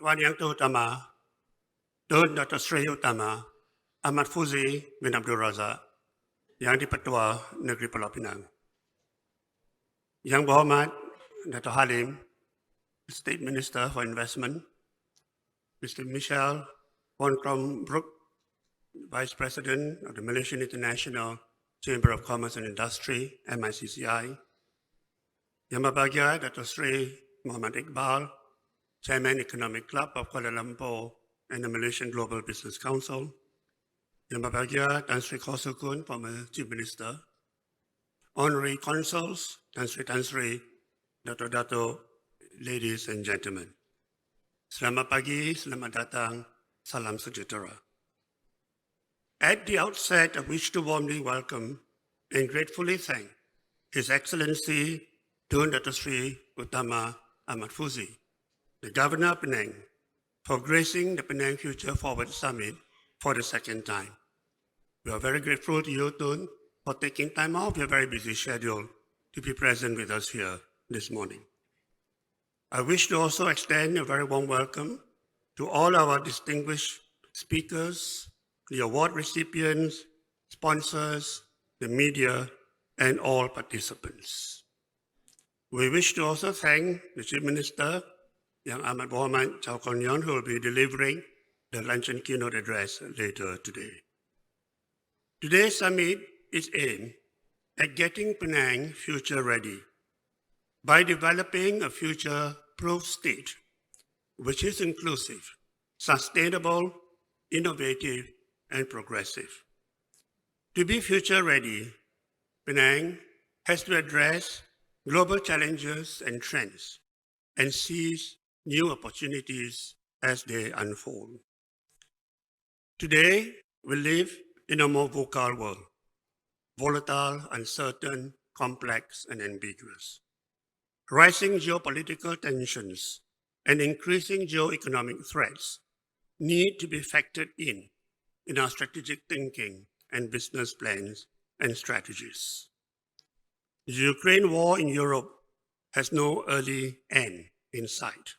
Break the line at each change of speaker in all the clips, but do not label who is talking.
Tuan Yang Utama, Tun Dato Seri Utama, Ahmad Fuzi bin Abdul Razak, Yang Di-Pertua Negeri Pulau Pinang. Yang Berhormat Dato Halim, State Minister for Investment, Mr. Michel von Crombrugge, Vice President of the Malaysian International Chamber of Commerce and Industry, MICCI, Yang Berbahagia Dato Seri Muhammad Iqbal, Chairman Economic Club of Kuala Lumpur and the Malaysian Global Business Council, Yang Berbahagia Tan Sri Khosukun, former Chief Minister, Honorary Consuls, Tan Sri, Dato, ladies and gentlemen. Selamat pagi, selamat datang, salam sejahtera. At the outset, I wish to warmly welcome and gratefully thank His Excellency Tun Dato Sri Utama Ahmad Fuzi, the Governor of Penang, for gracing the Penang Future Forward Summit for the second time. We are very grateful to you, Tun, for taking time off your very busy schedule to be present with us here this morning. I wish to also extend a very warm welcome to all our distinguished speakers, the award recipients, sponsors, the media, and all participants. We wish to also thank the Chief Minister, Yang Ahmad Berhormat Chow Kon Yon, who will be delivering the luncheon keynote address later today. Today's summit is aimed at getting Penang future ready by developing a future-proof state which is inclusive, sustainable, innovative, and progressive. To be future ready, Penang has to address global challenges and trends and seize new opportunities as they unfold. Today, we live in a more volatile world, volatile, uncertain, complex, and ambiguous. Rising geopolitical tensions and increasing geoeconomic threats need to be factored in our strategic thinking and business plans and strategies. The Ukraine war in Europe has no early end in sight,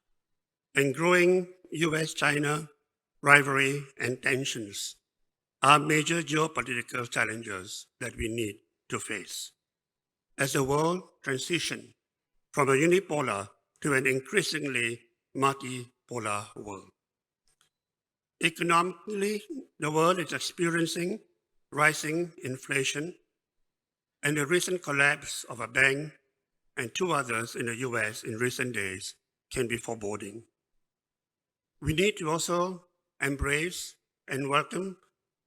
and growing US-China rivalry and tensions are major geopolitical challenges that we need to face as the world transitions from a unipolar to an increasingly multipolar world. Economically, the world is experiencing rising inflation, and the recent collapse of a bank and two others in the US in recent days can be foreboding. We need to also embrace and welcome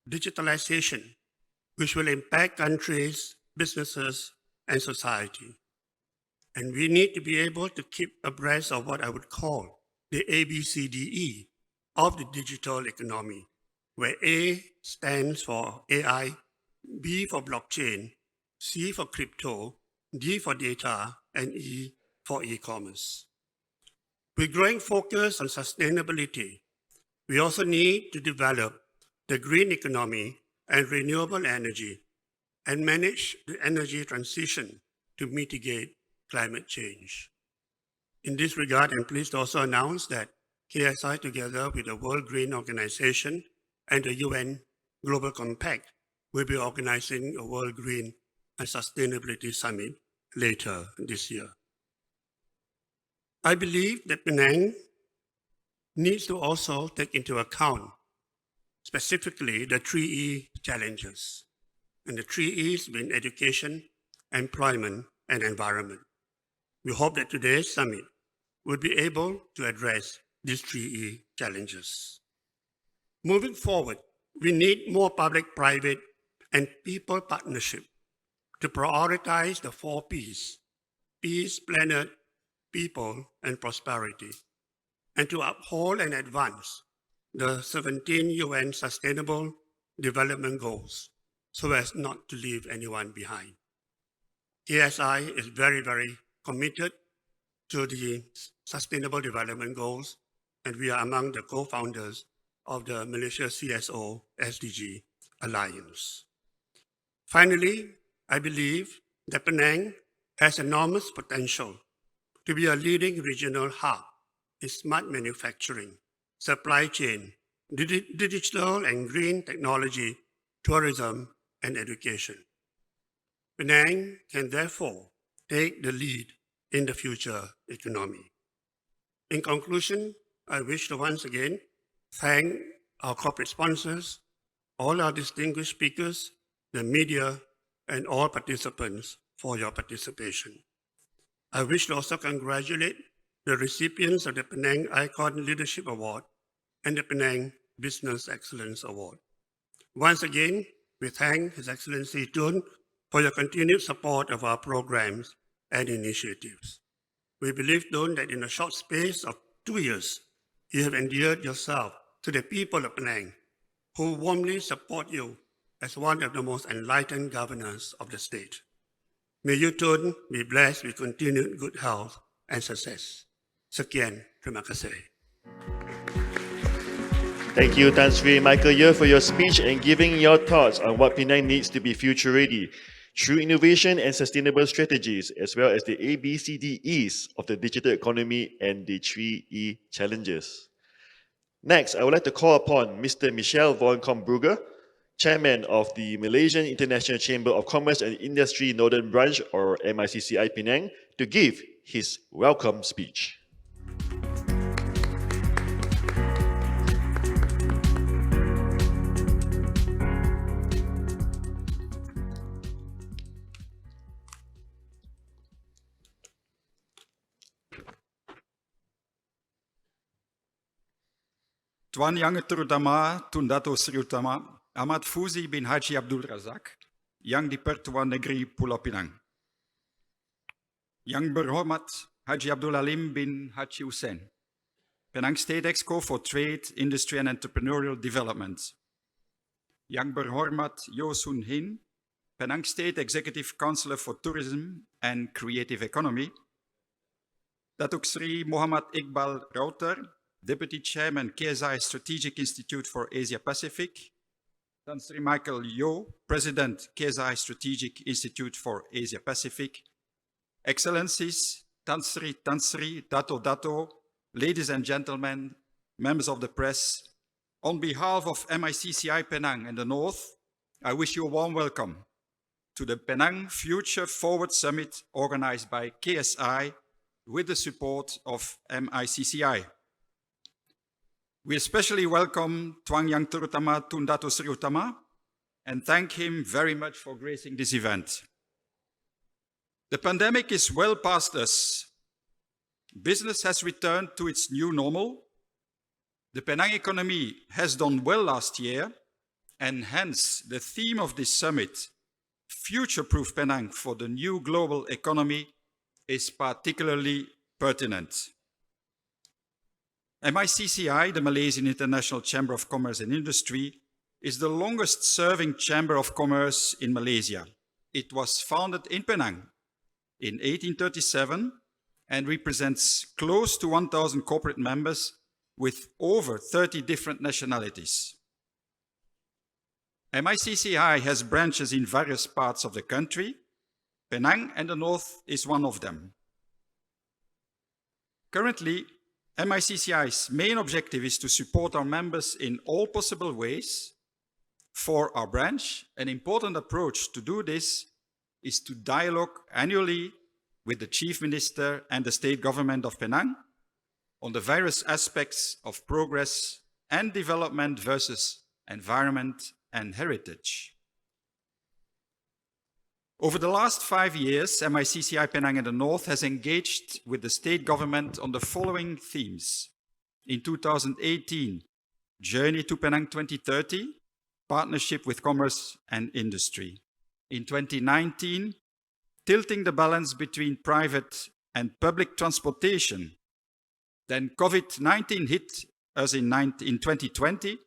digitalization, which will impact countries, businesses, and society. And we need to be able to keep abreast of what I would call the ABCDE of the digital economy, where A stands for AI, B for blockchain, C for crypto, D for data, and E for e-commerce. With growing focus on sustainability, we also need to develop the green economy and renewable energy and manage the energy transition to mitigate climate change. In this regard, I'm pleased to also announce that KSI, together with the World Green Organization and the UN Global Compact, will be organizing a World Green and Sustainability Summit later this year. I believe that Penang needs to also take into account specifically the 3E challenges, and the 3Es being education, employment, and environment. We hope that today's summit will be able to address these 3E challenges. Moving forward, we need more public-private and people partnership to prioritize the 4 Ps: peace, planet, people, and prosperity, and to uphold and advance the 17 UN Sustainable Development Goals so as not to leave anyone behind. KSI is very, very committed to the Sustainable Development Goals, and we are among the co-founders of the Malaysia CSO SDG Alliance. Finally, I believe that Penang has enormous potential to be a leading regional hub in smart manufacturing, supply chain, digital and green technology, tourism, and education. Penang can therefore take the lead in the future economy. In conclusion, I wish to once again thank our corporate sponsors, all our distinguished speakers, the media, and all participants for your participation. I wish to also congratulate the recipients of the Penang Icon Leadership Award and the Penang Business Excellence Award. Once again, we thank His Excellency Tun for your continued support of our programs and initiatives. We believe, Tun, that in a short space of 2 years, you have endeared yourself to the people of Penang, who warmly support you as one of the most enlightened governors of the state. May you, Tun, be blessed with continued good health and success. Sekian, terima kasih.
Thank you, Tan Sri Michael Yeoh, for your speech and giving your thoughts on what Penang needs to be future-ready through innovation and sustainable strategies, as well as the ABCDEs of the digital economy and the 3E challenges. Next, I would like to call upon Mr. Michel von Crombrugge, Chairman of the Malaysian International Chamber of Commerce and Industry Northern Branch, or MICCI Penang, to give his welcome speech.
Tuan Yang Terutama Tun Dato Seri Utama Ahmad Fuzi bin Haji Abdul Razak, Yang Di-Pertua Negeri Pulau Pinang. Yang Berhormat Haji Abdul Alim bin Haji Hussein, Penang State Exco for Trade, Industry and Entrepreneurial Development. Yang Berhormat Yeoh Sun Hin, Penang State Executive Councillor for Tourism and Creative Economy. Datuk Sri Muhammad Iqbal Router, Deputy Chairman, KSI Strategic Institute for Asia Pacific. Tan Sri Michael Yeoh, President, KSI Strategic Institute for Asia Pacific. Excellencies, Tan Sri, Dato, ladies and gentlemen, members of the press, on behalf of MICCI Penang and the North, I wish you a warm welcome to the Penang Future Forward Summit organized by KSI with the support of MICCI. We especially welcome Tuan Yang Terutama Tun Dato Seri Utama and thank him very much for gracing this event. The pandemic is well past us. Business has returned to its new normal. The Penang economy has done well last year, and hence the theme of this summit, Future-Proof Penang for the New Global Economy, is particularly pertinent. MICCI, the Malaysian International Chamber of Commerce and Industry, is the longest-serving chamber of commerce in Malaysia. It was founded in Penang in 1837 and represents close to 1,000 corporate members with over 30 different nationalities. MICCI has branches in various parts of the country. Penang and the North is one of them. Currently, MICCI's main objective is to support our members in all possible ways. For our branch, an important approach to do this is to dialogue annually with the Chief Minister and the State Government of Penang on the various aspects of progress and development versus environment and heritage. Over the last 5 years, MICCI Penang and the North has engaged with the state government on the following themes. In 2018, Journey to Penang 2030, Partnership with Commerce and Industry. In 2019, Tilting the Balance between Private and Public Transportation. Then COVID-19 hit us in 2020,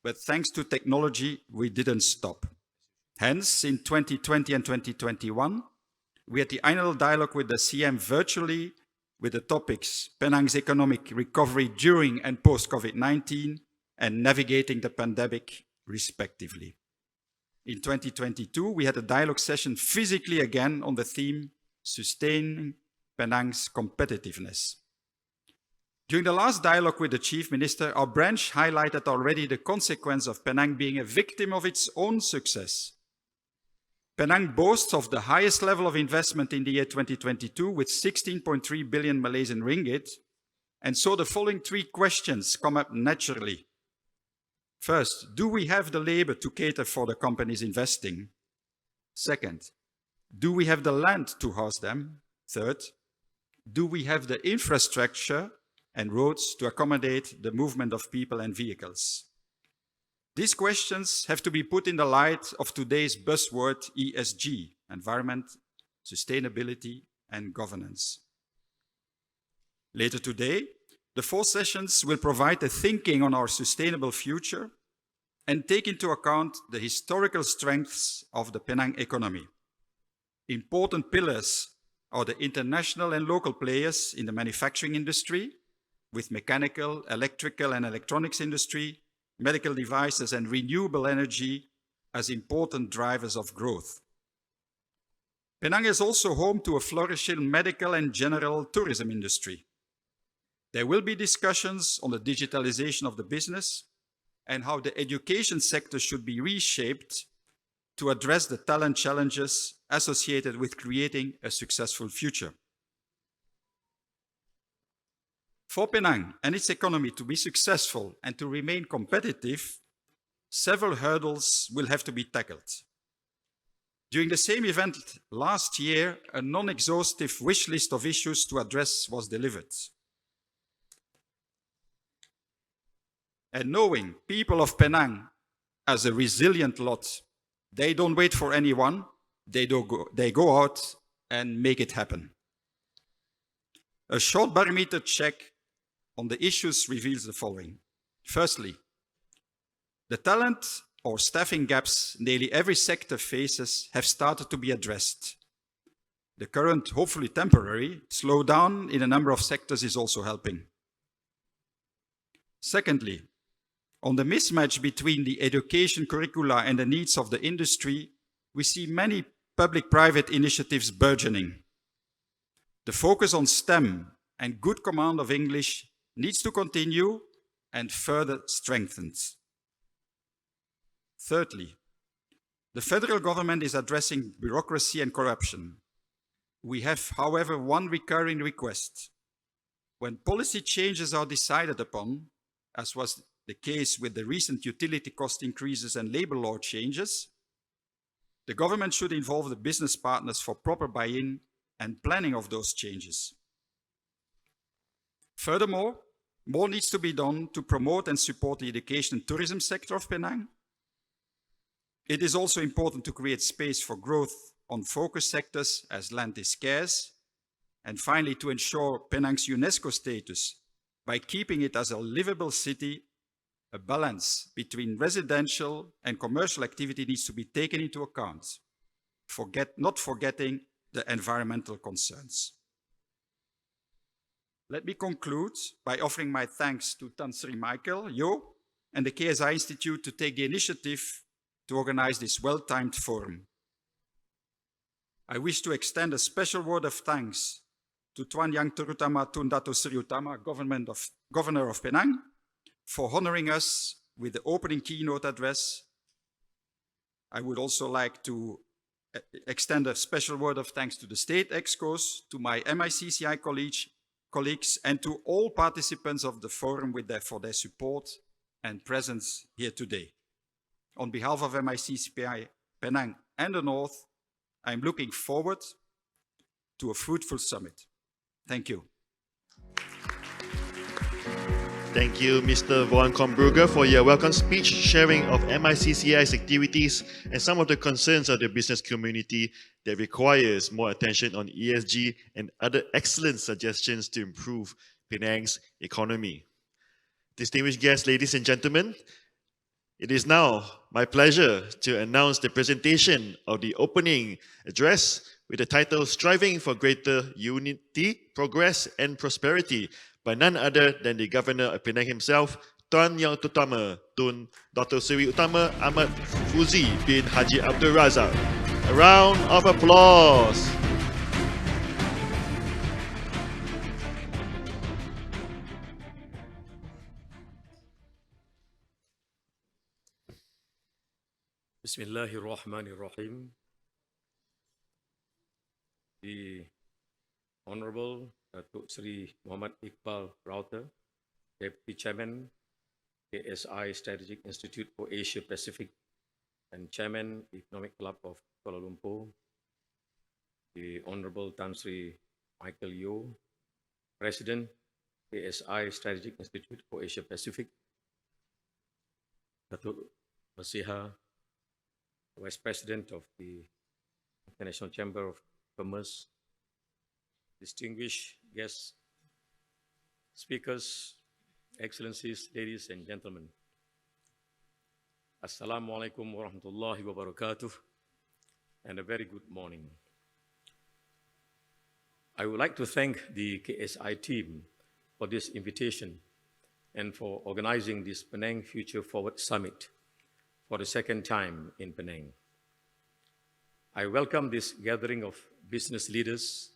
but thanks to technology, we didn't stop. Hence, in 2020 and 2021, we had the annual dialogue with the CM virtually with the topics Penang's economic recovery during and post-COVID-19 and navigating the pandemic, respectively. In 2022, we had a dialogue session physically again on the theme Sustaining Penang's Competitiveness. During the last dialogue with the Chief Minister, our branch highlighted already the consequence of Penang being a victim of its own success. Penang boasts of the highest level of investment in the year 2022 with 16.3 billion Malaysian ringgit, and so the following three questions come up naturally. First, do we have the labor to cater for the companies investing? Second, do we have the land to house them? Third, do we have the infrastructure and roads to accommodate the movement of people and vehicles? These questions have to be put in the light of today's buzzword ESG, environment, sustainability, and governance. Later today, the 4 sessions will provide a thinking on our sustainable future and take into account the historical strengths of the Penang economy. Important pillars are the international and local players in the manufacturing industry, with mechanical, electrical, and electronics industry, medical devices, and renewable energy as important drivers of growth. Penang is also home to a flourishing medical and general tourism industry. There will be discussions on the digitalization of the business and how the education sector should be reshaped to address the talent challenges associated with creating a successful future. For Penang and its economy to be successful and to remain competitive, several hurdles will have to be tackled. During the same event last year, a non-exhaustive wish list of issues to address was delivered. And knowing people of Penang as a resilient lot, they don't wait for anyone, they go out and make it happen. A short barometer check on the issues reveals the following. Firstly, the talent or staffing gaps nearly every sector faces have started to be addressed. The current, hopefully temporary, slowdown in a number of sectors is also helping. Secondly, on the mismatch between the education curricula and the needs of the industry, we see many public-private initiatives burgeoning. The focus on STEM and good command of English needs to continue and further strengthened. Thirdly, the federal government is addressing bureaucracy and corruption. We have, however, one recurring request. When policy changes are decided upon, as was the case with the recent utility cost increases and labor law changes, the government should involve the business partners for proper buy-in and planning of those changes. Furthermore, more needs to be done to promote and support the education and tourism sector of Penang. It is also important to create space for growth on focus sectors as land is scarce, and finally to ensure Penang's UNESCO status by keeping it as a livable city. A balance between residential and commercial activity needs to be taken into account, not forgetting the environmental concerns. Let me conclude by offering my thanks to Seri Michel, Yeoh, and the KSI Institute to take the initiative to organize this well-timed forum. I wish to extend a special word of thanks to Tuan Yang Terutama Tun Dato Seri Utama, Govenor of Penang, for honoring us with the opening keynote address. I would also like to extend a special word of thanks to the State Excos, to my MICCI colleagues, and to all participants of the forum for their support and presence here today. On behalf of MICCI Penang and the North, I'm looking forward to a fruitful summit. Thank you.
Thank you, Mr. Von Crombrugge, for your welcome speech, sharing of MICCI's activities and some of the concerns of the business community that requires more attention on ESG and other excellent suggestions to improve Penang's economy. Distinguished guests, ladies and gentlemen, it is now my pleasure to announce the presentation of the opening address with the title Striving for Greater Unity, Progress and Prosperity by none other than the Governor of Penang himself, Tuan Yang Utama, Tun Dato Seri Utama Ahmad Fuzi bin Haji Abdul Razak. A round of applause.
Bismillahirrahmanirrahim. The Honorable Dato Seri Muhammad Iqbal Router, Deputy Chairman, KSI Strategic Institute for Asia Pacific and Chairman, Economic Club of Kuala Lumpur, the Honorable Tan Sri Michel Yeoh, President, KSI Strategic Institute for Asia Pacific, Dato Masiha, Vice President of the International Chamber of Commerce, distinguished guests, speakers, excellencies, ladies and gentlemen. Assalamu alaikum warahmatullahi wabarakatuh, and a very good morning. I would like to thank the KSI team for this invitation and for organizing this Penang Future Forward Summit for the second time in Penang. I welcome this gathering of business leaders,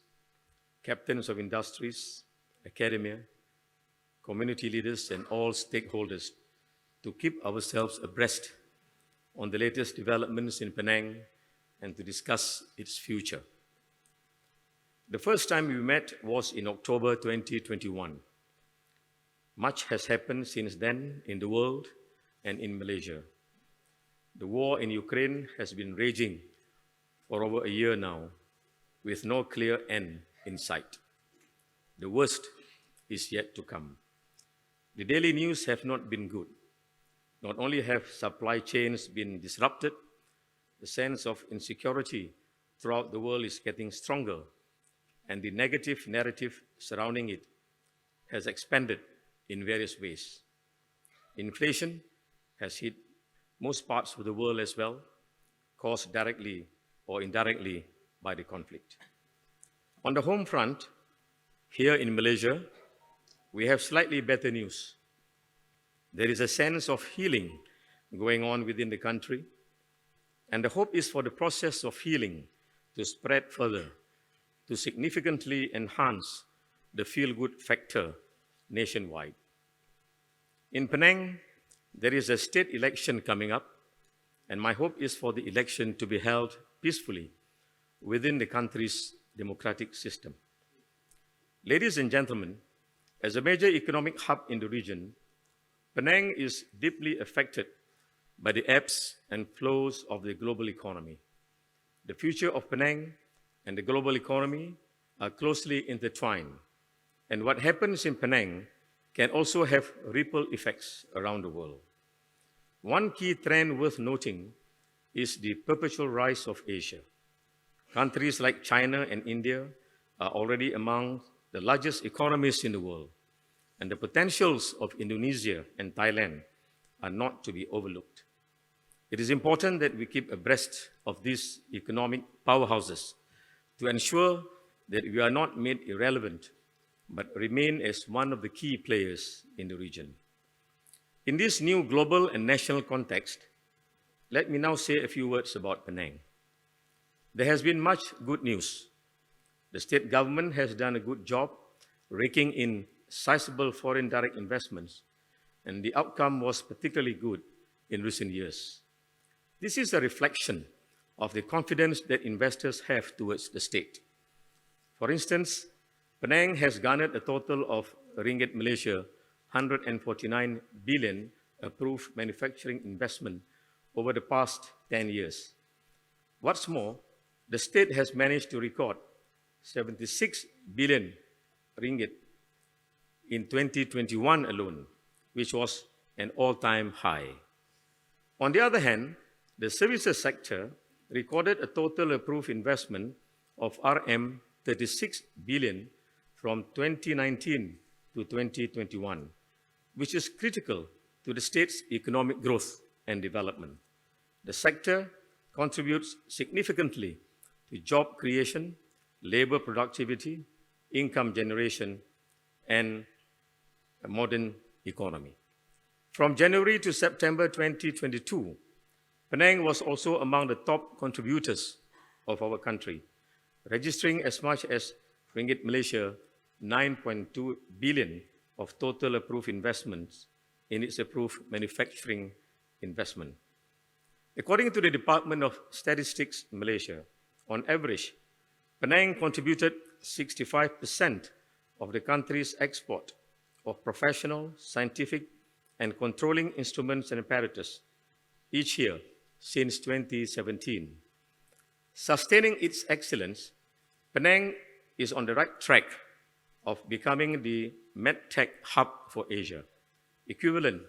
captains of industries, academia, community leaders, and all stakeholders to keep ourselves abreast on the latest developments in Penang and to discuss its future. The first time we met was in October 2021. Much has happened since then in the world and in Malaysia. The war in Ukraine has been raging for over a year now, with no clear end in sight. The worst is yet to come. The daily news have not been good. Not only have supply chains been disrupted, the sense of insecurity throughout the world is getting stronger, and the negative narrative surrounding it has expanded in various ways. Inflation has hit most parts of the world as well, caused directly or indirectly by the conflict. On the home front, here in Malaysia, we have slightly better news. There is a sense of healing going on within the country, and the hope is for the process of healing to spread further, to significantly enhance the feel-good factor nationwide. In Penang, there is a state election coming up, and my hope is for the election to be held peacefully within the country's democratic system. Ladies and gentlemen, as a major economic hub in the region, Penang is deeply affected by the ebbs and flows of the global economy. The future of Penang and the global economy are closely intertwined, and what happens in Penang can also have ripple effects around the world. One key trend worth noting is the perpetual rise of Asia. Countries like China and India are already among the largest economies in the world, and the potentials of Indonesia and Thailand are not to be overlooked. It is important that we keep abreast of these economic powerhouses to ensure that we are not made irrelevant, but remain as one of the key players in the region. In this new global and national context, let me now say a few words about Penang. There has been much good news. The state government has done a good job raking in sizable foreign direct investments, and the outcome was particularly good in recent years. This is a reflection of the confidence that investors have towards the state. For instance, Penang has garnered a total of ringgit Malaysia 149 billion approved manufacturing investment over the past 10 years. What's more, the state has managed to record 76 billion ringgit in 2021 alone, which was an all-time high. On the other hand, the services sector recorded a total approved investment of RM 36 billion from 2019 to 2021, which is critical to the state's economic growth and development. The sector contributes significantly to job creation, labor productivity, income generation, and a modern economy. From January to September 2022, Penang was also among the top contributors of our country, registering as much as ringgit Malaysia 9.2 billion of total approved investments in its approved manufacturing investment. According to the Department of Statistics in Malaysia, on average, Penang contributed 65% of the country's export of professional, scientific, and controlling instruments and apparatus each year since 2017. Sustaining its excellence, Penang is on the right track of becoming the medtech hub for Asia, equivalent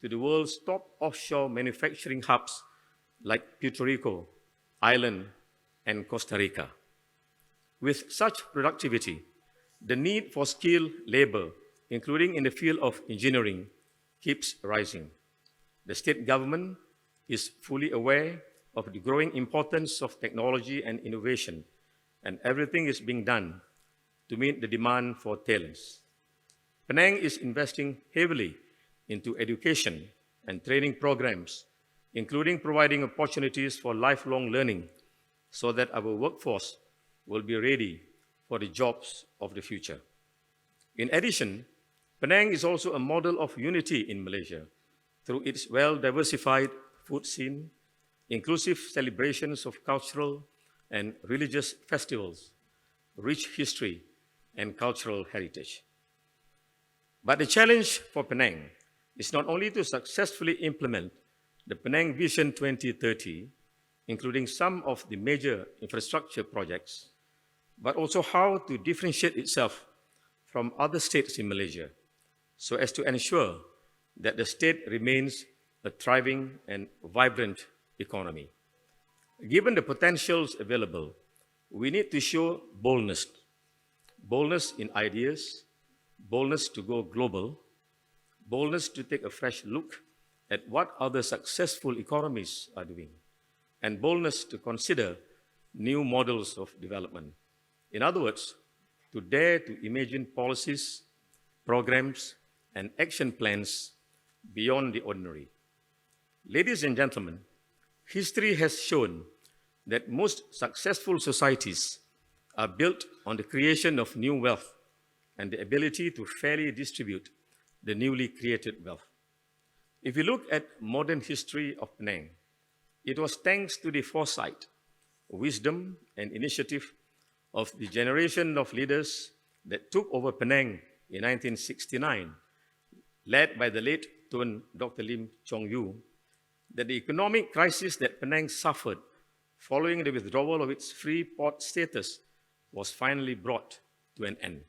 to the world's top offshore manufacturing hubs like Puerto Rico, Ireland, and Costa Rica. With such productivity, the need for skilled labor, including in the field of engineering, keeps rising. The state government is fully aware of the growing importance of technology and innovation, and everything is being done to meet the demand for talents. Penang is investing heavily into education and training programs, including providing opportunities for lifelong learning so that our workforce will be ready for the jobs of the future. In addition, Penang is also a model of unity in Malaysia through its well-diversified food scene, inclusive celebrations of cultural and religious festivals, rich history, and cultural heritage. But the challenge for Penang is not only to successfully implement the Penang Vision 2030, including some of the major infrastructure projects, but also how to differentiate itself from other states in Malaysia so as to ensure that the state remains a thriving and vibrant economy. Given the potentials available, we need to show boldness. Boldness in ideas, boldness to go global, boldness to take a fresh look at what other successful economies are doing, and boldness to consider new models of development. In other words, to dare to imagine policies, programs, and action plans beyond the ordinary. Ladies and gentlemen, history has shown that most successful societies are built on the creation of new wealth and the ability to fairly distribute the newly created wealth. If you look at modern history of Penang, it was thanks to the foresight, wisdom, and initiative of the generation of leaders that took over Penang in 1969, led by the late Tun Dr. Lim Chong Yu, that the economic crisis that Penang suffered following the withdrawal of its free port status was finally brought to an end.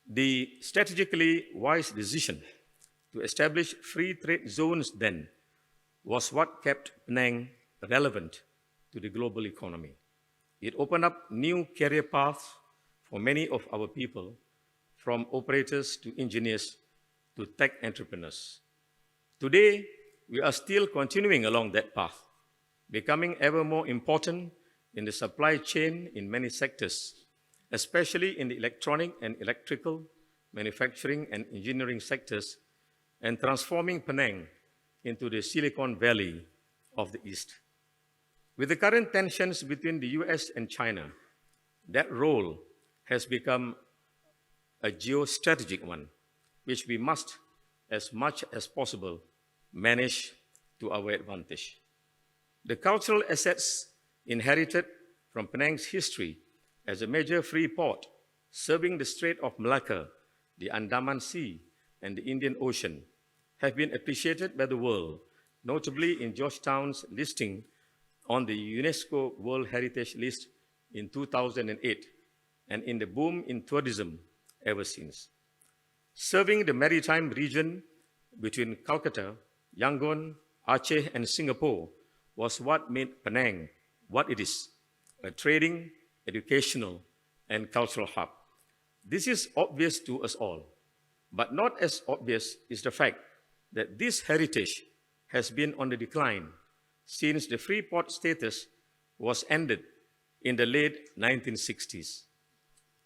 The strategically wise decision to establish free trade zones then was what kept Penang relevant to the global economy. It opened up new career paths for many of our people, from operators to engineers to tech entrepreneurs. Today, we are still continuing along that path, becoming ever more important in the supply chain in many sectors, especially in the electronic and electrical, manufacturing and engineering sectors, and transforming Penang into the Silicon Valley of the East. With the current tensions between the US and China, that role has become a geostrategic one, which we must, as much as possible, manage to our advantage. The cultural assets inherited from Penang's history as a major free port serving the Strait of Malacca, the Andaman Sea, and the Indian Ocean have been appreciated by the world, notably in Georgetown's listing on the UNESCO World Heritage List in 2008, and in the boom in tourism ever since. Serving the maritime region between Calcutta, Yangon, Aceh, and Singapore was what made Penang what it is, a trading, educational, and cultural hub. This is obvious to us all, but not as obvious is the fact that this heritage has been on the decline since the free port status was ended in the late 1960s.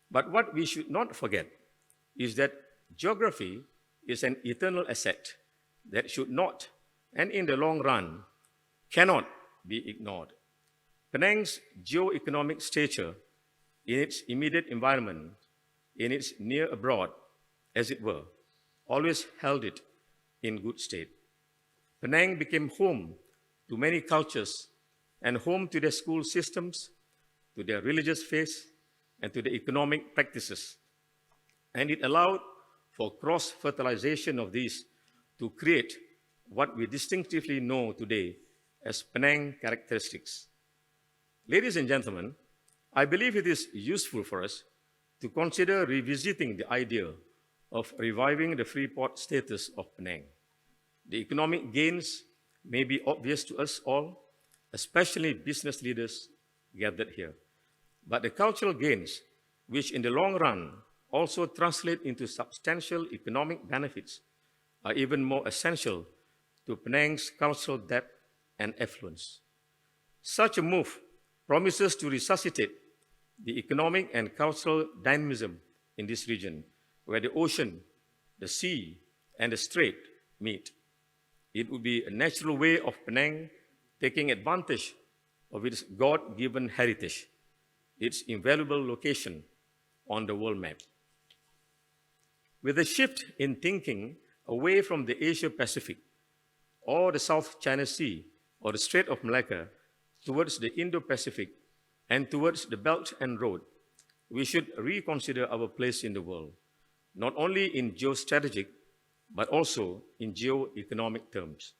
But what we should not forget is that geography is an eternal asset that should not, and in the long run, cannot be ignored. Penang's geo-economic stature in its immediate environment, in its near abroad, as it were, always held it in good state. Penang became home to many cultures and home to their school systems, to their religious faith, and to the economic practices. And it allowed for cross-fertilization of these to create what we distinctively know today as Penang characteristics. Ladies and gentlemen, I believe it is useful for us to consider revisiting the idea of reviving the free port status of Penang. The economic gains may be obvious to us all, especially business leaders gathered here. But the cultural gains, which in the long run also translate into substantial economic benefits, are even more essential to Penang's cultural depth and affluence. Such a move promises to resuscitate the economic and cultural dynamism in this region, where the ocean, the sea, and the strait meet. It would be a natural way of Penang taking advantage of its God-given heritage, its invaluable location on the world map. With a shift in thinking away from the Asia-Pacific or the South China Sea or the Strait of Malacca towards the Indo-Pacific and towards the Belt and Road, we should reconsider our place in the world, not only in geostrategic, but also in geo-economic terms.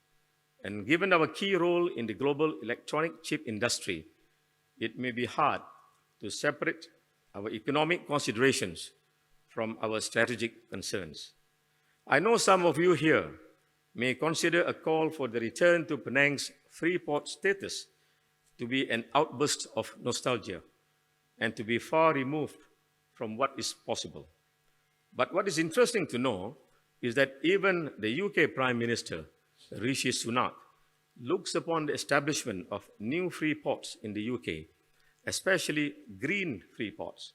And given our key role in the global electronic chip industry, it may be hard to separate our economic considerations from our strategic concerns. I know some of you here may consider a call for the return to Penang's free port status to be an outburst of nostalgia and to be far removed from what is possible. But what is interesting to know is that even the UK Prime Minister, Rishi Sunak, looks upon the establishment of new free ports in the UK, especially green free ports,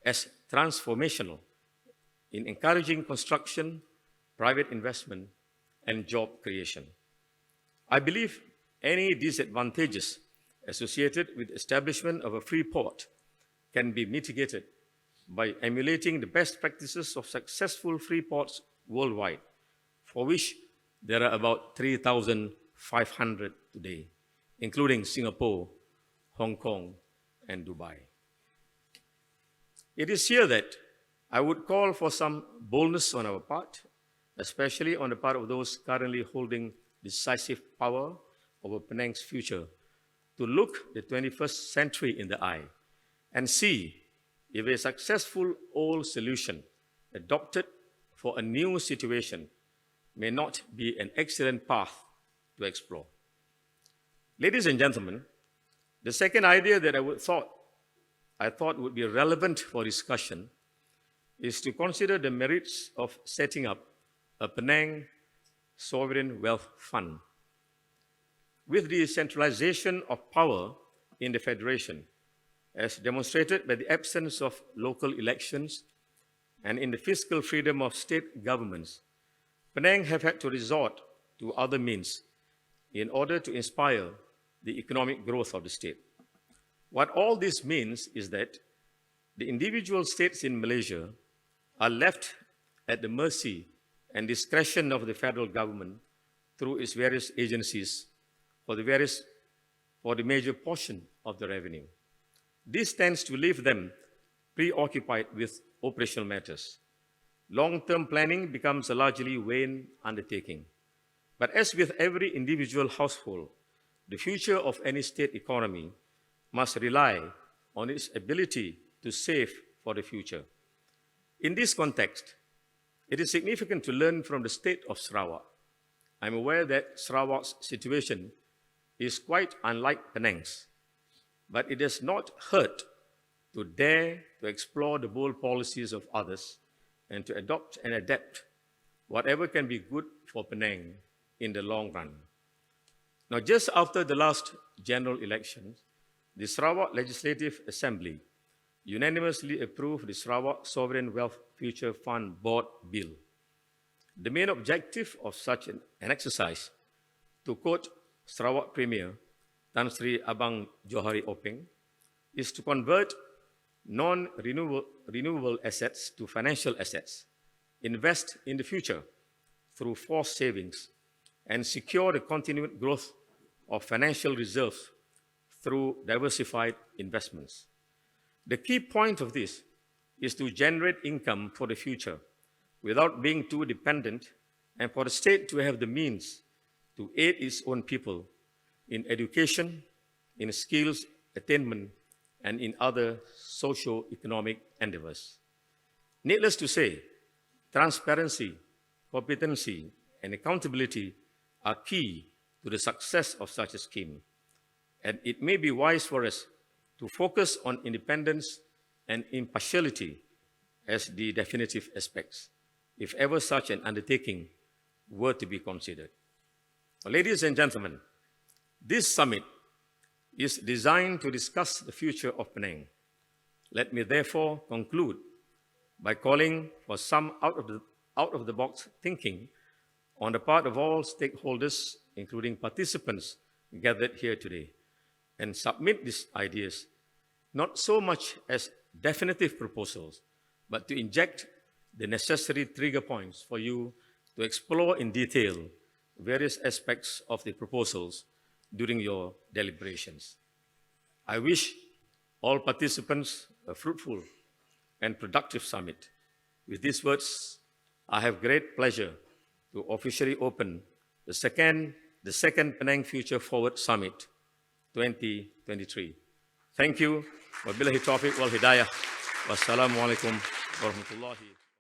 as transformational in encouraging construction, private investment, and job creation. I believe any disadvantages associated with the establishment of a free port can be mitigated by emulating the best practices of successful free ports worldwide, for which there are about 3,500 today, including Singapore, Hong Kong, and Dubai. It is here that I would call for some boldness on our part, especially on the part of those currently holding decisive power over Penang's future, to look the 21st century in the eye and see if a successful old solution adopted for a new situation may not be an excellent path to explore. Ladies and gentlemen, the second idea that I thought would be relevant for discussion is to consider the merits of setting up a Penang Sovereign Wealth Fund. With the centralization of power in the Federation, as demonstrated by the absence of local elections and in the fiscal freedom of state governments, Penang have had to resort to other means in order to inspire the economic growth of the state. What all this means is that the individual states in Malaysia are left at the mercy and discretion of the federal government through its various agencies for the major portion of the revenue. This tends to leave them preoccupied with operational matters. Long-term planning becomes a largely vain undertaking. But as with every individual household, the future of any state economy must rely on its ability to save for the future. In this context, it is significant to learn from the state of Sarawak. I'm aware that Sarawak's situation is quite unlike Penang's, but it does not hurt to dare to explore the bold policies of others and to adopt and adapt whatever can be good for Penang in the long run. Now, just after the last general elections, the Sarawak Legislative Assembly unanimously approved the Sarawak Sovereign Wealth Future Fund Board Bill. The main objective of such an exercise, to quote Sarawak Premier Tan Sri Abang Johari Openg, is to convert non-renewable assets to financial assets, invest in the future through forced savings, and secure the continued growth of financial reserves through diversified investments. The key point of this is to generate income for the future without being too dependent, and for the state to have the means to aid its own people in education, in skills attainment, and in other socio-economic endeavors. Needless to say, transparency, competency, and accountability are key to the success of such a scheme, and it may be wise for us to focus on independence and impartiality as the definitive aspects, if ever such an undertaking were to be considered. Ladies and gentlemen, this summit is designed to discuss the future of Penang. Let me therefore conclude by calling for some out-of-the-box thinking on the part of all stakeholders, including participants gathered here today, and submit these ideas not so much as definitive proposals, but to inject the necessary trigger points for you to explore in detail various aspects of the proposals during your deliberations. I wish all participants a fruitful and productive summit. With these words, I have great pleasure to officially open the second Penang Future Forward Summit 2023. Thank you. Wabillahi taufiq wal hidayah. Wassalamualaikum warahmatullahi